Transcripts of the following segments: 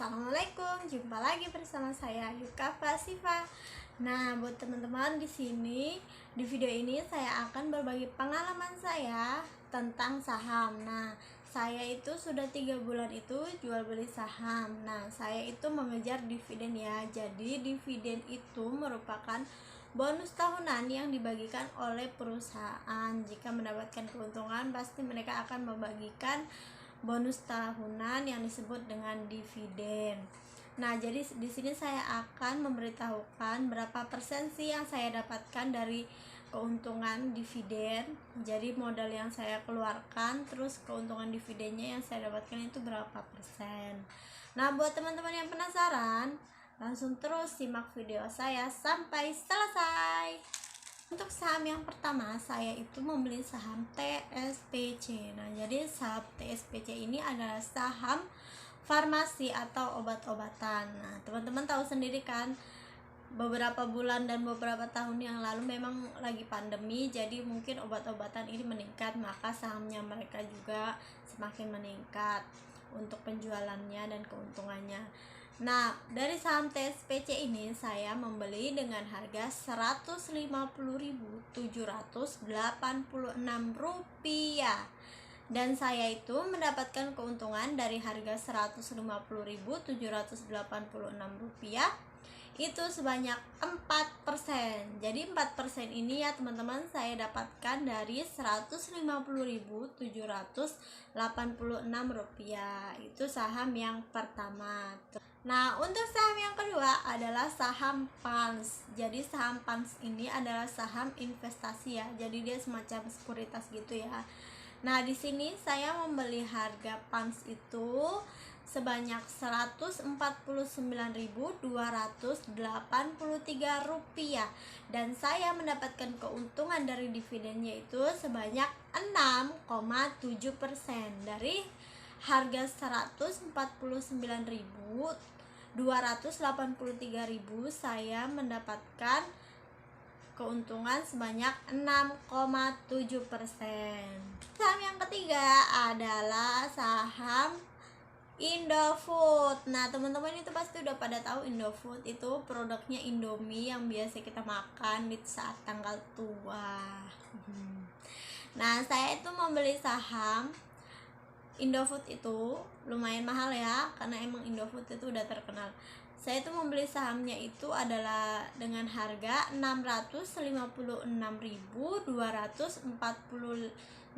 Assalamualaikum, jumpa lagi bersama saya Yuka Fasifa. Nah, buat teman-teman di sini, di video ini saya akan berbagi pengalaman saya tentang saham. Nah, saya itu sudah 3 bulan itu jual beli saham. Nah, saya itu mengejar dividen ya. Jadi dividen itu merupakan bonus tahunan yang dibagikan oleh perusahaan. Jika mendapatkan keuntungan, pasti mereka akan membagikan bonus tahunan yang disebut dengan dividen. Nah, jadi di sini saya akan memberitahukan berapa persen sih yang saya dapatkan dari keuntungan dividen. Jadi modal yang saya keluarkan terus keuntungan dividennya yang saya dapatkan itu berapa persen. Nah, buat teman-teman yang penasaran, langsung terus simak video saya sampai selesai. Untuk saham yang pertama, saya itu membeli saham TSPC. Nah, jadi saham TSPC ini adalah saham farmasi atau obat-obatan. Nah, teman-teman tahu sendiri kan, beberapa bulan dan beberapa tahun yang lalu memang lagi pandemi, jadi mungkin obat-obatan ini meningkat, maka sahamnya mereka juga semakin meningkat untuk penjualannya dan keuntungannya. Nah, dari saham TSPC ini saya membeli dengan harga Rp150.786 dan saya itu mendapatkan keuntungan dari harga Rp150.786 itu sebanyak 4%. Jadi 4% ini ya teman-teman saya dapatkan dari Rp150.786. Itu saham yang pertama. Nah, untuk saham yang kedua adalah saham PANS. Jadi saham PANS ini adalah saham investasi ya. Jadi dia semacam sekuritas gitu ya. Nah, di sini saya membeli harga PANS itu sebanyak Rp149.283 dan saya mendapatkan keuntungan dari dividennya itu sebanyak 6,7%. Dari harga Rp149.283 saya mendapatkan keuntungan sebanyak 6,7%. Saham yang ketiga adalah saham Indofood. Nah, teman-teman itu pasti udah pada tahu Indofood itu produknya Indomie yang biasa kita makan di saat tanggal tua. Nah, saya itu membeli saham Indofood itu lumayan mahal ya, karena emang Indofood itu udah terkenal. Saya itu membeli sahamnya itu adalah dengan harga Rp656.245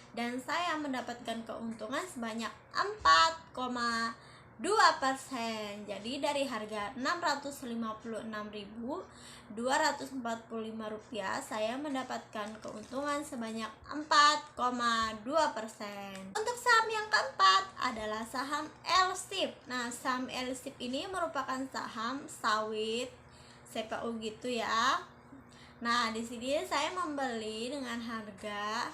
dan saya mendapatkan keuntungan sebanyak 4,2%. Jadi dari harga Rp656.245 saya mendapatkan keuntungan sebanyak 4,2%. Untuk saham yang keempat adalah saham LSIP. Nah, saham LSIP ini merupakan saham sawit CPO gitu ya. Nah, di sini saya membeli dengan harga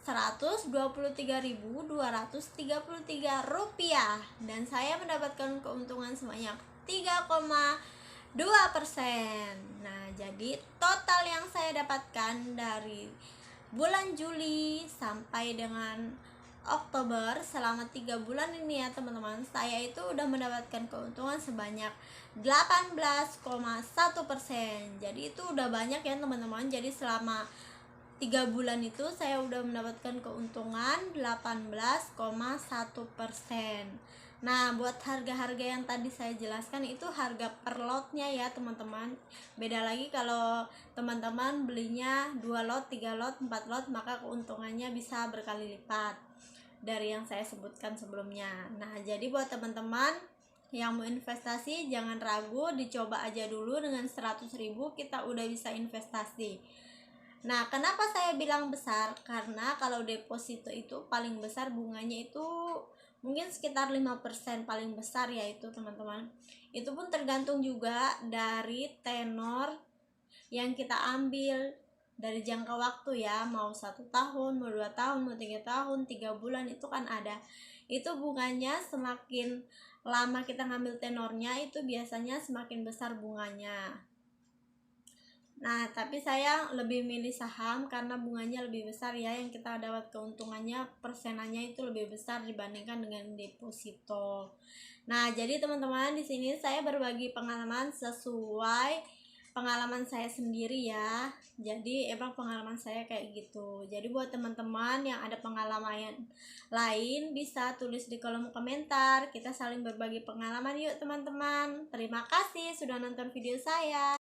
Rp123.233 dan saya mendapatkan keuntungan sebanyak 3,2%. Nah, jadi total yang saya dapatkan dari bulan Juli sampai dengan Oktober, selama 3 bulan ini ya teman-teman, saya itu udah mendapatkan keuntungan sebanyak 18,1%. Jadi itu udah banyak ya teman-teman. Jadi selama 3 bulan itu saya udah mendapatkan keuntungan 18,1%. Nah, buat harga-harga yang tadi saya jelaskan itu harga per lotnya ya teman-teman. Beda lagi kalau teman-teman belinya 2 lot, 3 lot, 4 lot, maka keuntungannya bisa berkali lipat dari yang saya sebutkan sebelumnya. Nah, jadi buat teman-teman yang mau investasi jangan ragu, dicoba aja dulu dengan 100.000 kita udah bisa investasi. Nah, kenapa saya bilang besar? Karena kalau deposito itu paling besar bunganya itu mungkin sekitar 5% paling besar ya itu teman-teman. Itu pun tergantung juga dari tenor yang kita ambil, dari jangka waktu ya, mau 1 tahun, mau 2 tahun, mau 3 tahun, 3 bulan itu kan ada. Itu bunganya semakin lama kita ngambil tenornya itu biasanya semakin besar bunganya. Nah, tapi saya lebih milih saham karena bunganya lebih besar ya, yang kita dapat keuntungannya persenannya itu lebih besar dibandingkan dengan deposito. Nah, jadi teman-teman di sini saya berbagi pengalaman sesuai pengalaman saya sendiri ya. Jadi emang pengalaman saya kayak gitu. Jadi buat teman-teman yang ada pengalaman yang lain bisa tulis di kolom komentar. Kita saling berbagi pengalaman yuk teman-teman. Terima kasih sudah nonton video saya.